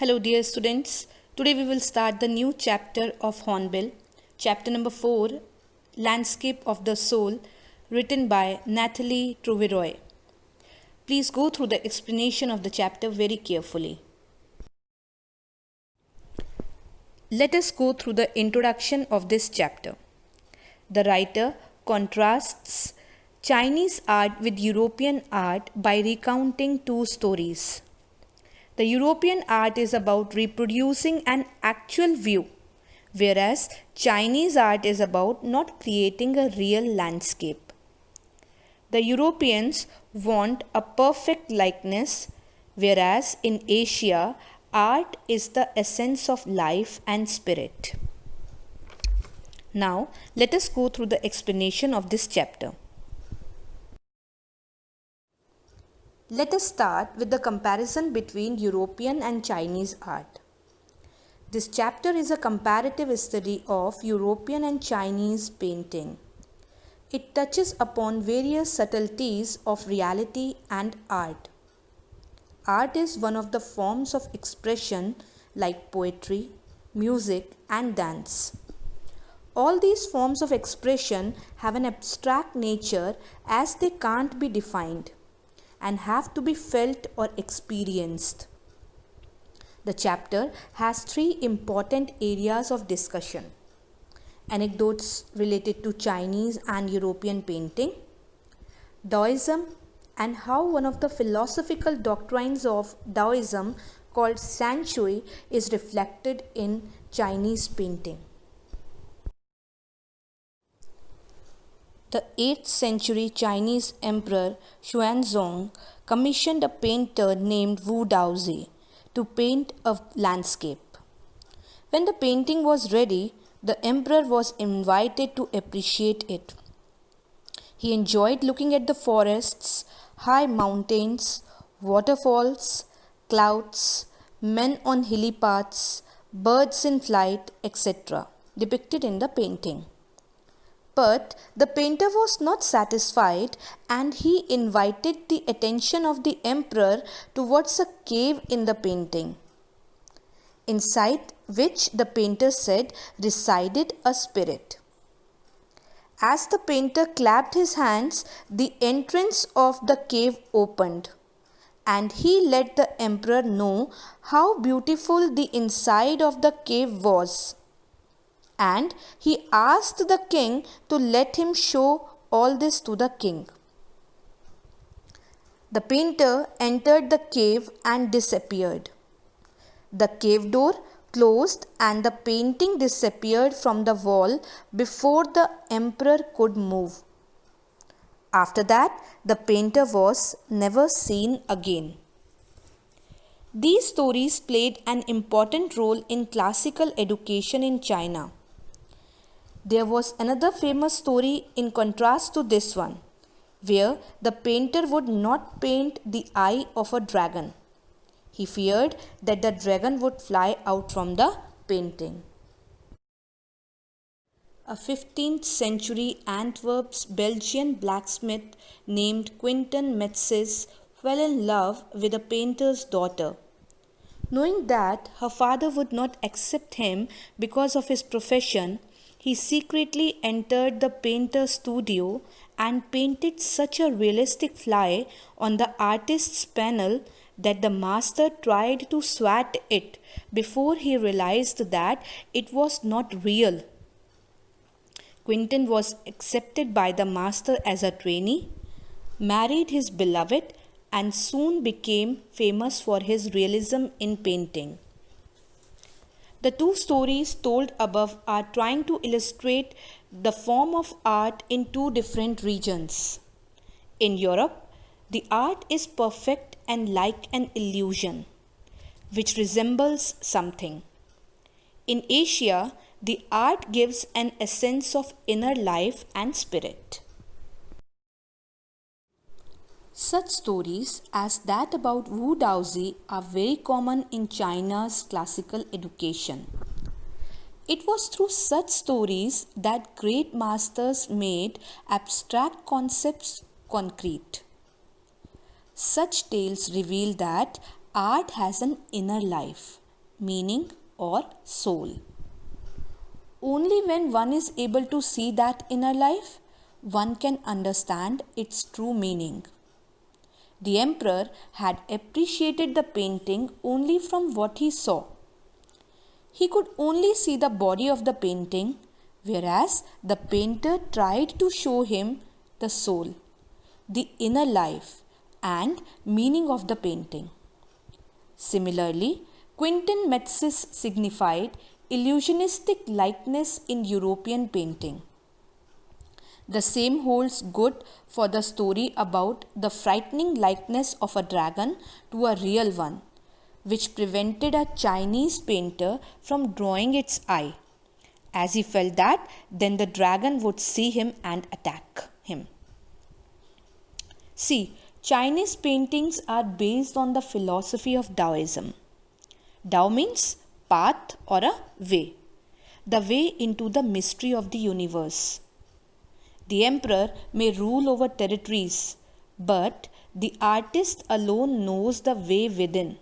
Hello dear students, today we will start the new chapter of Hornbill, chapter number 4, Landscape of the Soul, written by Natalie Trouveroy. Please go through the explanation of the chapter very carefully. Let us go through the introduction of this chapter. The writer contrasts Chinese art with European art by recounting two stories. The European art is about reproducing an actual view, whereas Chinese art is about not creating a real landscape. The Europeans want a perfect likeness, whereas in Asia, art is the essence of life and spirit. Now, let us go through the explanation of this chapter. Let us start with the comparison between European and Chinese art. This chapter is a comparative study of European and Chinese painting. It touches upon various subtleties of reality and art. Art is one of the forms of expression like poetry, music, and dance. All these forms of expression have an abstract nature as they can't be defined and have to be felt or experienced. The chapter has three important areas of discussion: anecdotes related to Chinese and European painting, Taoism, and how one of the philosophical doctrines of Taoism called San Shui is reflected in Chinese painting. The 8th century Chinese emperor Xuanzong commissioned a painter named Wu Daozi to paint a landscape. When the painting was ready, the emperor was invited to appreciate it. He enjoyed looking at the forests, high mountains, waterfalls, clouds, men on hilly paths, birds in flight, etc., depicted in the painting. But the painter was not satisfied and he invited the attention of the emperor towards a cave in the painting, inside which the painter said resided a spirit. As the painter clapped his hands, the entrance of the cave opened, and he let the emperor know how beautiful the inside of the cave was. And he asked the king to let him show all this to the king. The painter entered the cave and disappeared. The cave door closed and the painting disappeared from the wall before the emperor could move. After that, the painter was never seen again. These stories played an important role in classical education in China. There was another famous story in contrast to this one, where the painter would not paint the eye of a dragon. He feared that the dragon would fly out from the painting. A 15th century Antwerp's Belgian blacksmith named Quentin Metzges fell in love with a painter's daughter. Knowing that her father would not accept him because of his profession, he secretly entered the painter's studio and painted such a realistic fly on the artist's panel that the master tried to swat it before he realized that it was not real. Quentin was accepted by the master as a trainee, married his beloved, and soon became famous for his realism in painting. The two stories told above are trying to illustrate the form of art in two different regions. In Europe, the art is perfect and like an illusion, which resembles something. In Asia, the art gives an essence of inner life and spirit. Such stories as that about Wu Daozi are very common in China's classical education. It was through such stories that great masters made abstract concepts concrete. Such tales reveal that art has an inner life meaning, or soul. Only when one is able to see that inner life, one can understand its true meaning. The emperor had appreciated the painting only from what he saw. He could only see the body of the painting, whereas the painter tried to show him the soul, the inner life, and meaning of the painting. Similarly, Quentin Metz's signified illusionistic likeness in European painting. The same holds good for the story about the frightening likeness of a dragon to a real one, which prevented a Chinese painter from drawing its eye, as he felt that then the dragon would see him and attack him. See, Chinese paintings are based on the philosophy of Taoism. Tao means path or a way, the way into the mystery of the universe. The emperor may rule over territories, but the artist alone knows the way within.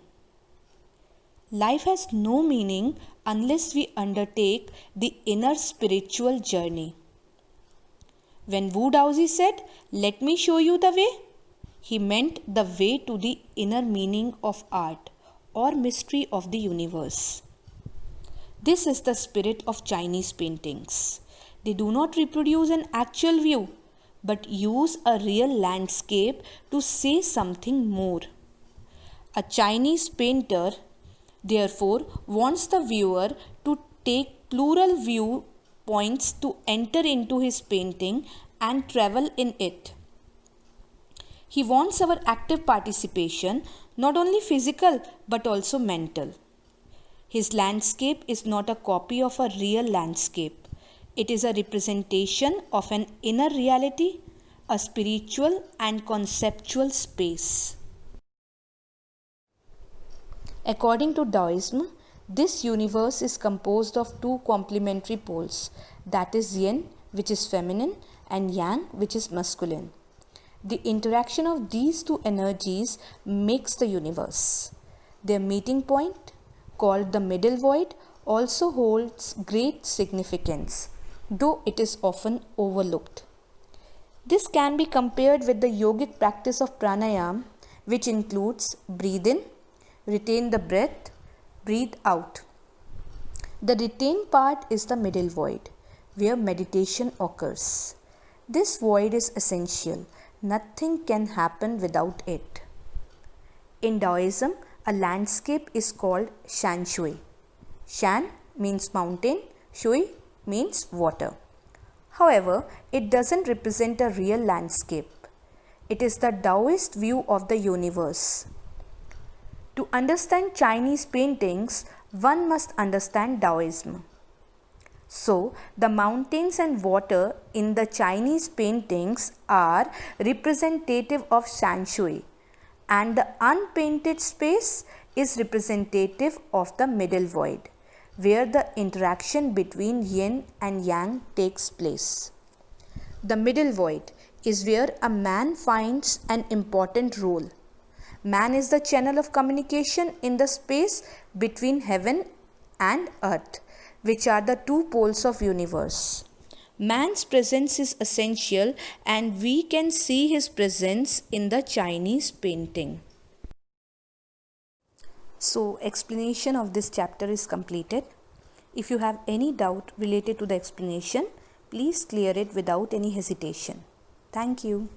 Life has no meaning unless we undertake the inner spiritual journey. When Wu Daozi said, "Let me show you the way," he meant the way to the inner meaning of art or mystery of the universe. This is the spirit of Chinese paintings. They do not reproduce an actual view, but use a real landscape to say something more. A Chinese painter, therefore, wants the viewer to take plural viewpoints to enter into his painting and travel in it. He wants our active participation, not only physical but also mental. His landscape is not a copy of a real landscape. It is a representation of an inner reality, a spiritual and conceptual space. According to Taoism, this universe is composed of two complementary poles, that is yin, which is feminine, and yang, which is masculine. The interaction of these two energies makes the universe. Their meeting point, called the middle void, also holds great significance, though it is often overlooked. This can be compared with the yogic practice of pranayama, which includes breathe in, retain the breath, breathe out. The retained part is the middle void, where meditation occurs. This void is essential. Nothing can happen without it. In Taoism, a landscape is called shan shui. Shan means mountain, shui means water. However, it doesn't represent a real landscape. It is the Taoist view of the universe. To understand Chinese paintings, one must understand Taoism. So, the mountains and water in the Chinese paintings are representative of shan shui, and the unpainted space is representative of the middle void, where the interaction between yin and yang takes place. The middle void is where a man finds an important role. Man is the channel of communication in the space between heaven and earth, which are the two poles of universe. Man's presence is essential, and we can see his presence in the Chinese painting. So, explanation of this chapter is completed. If you have any doubt related to the explanation, please clear it without any hesitation. Thank you.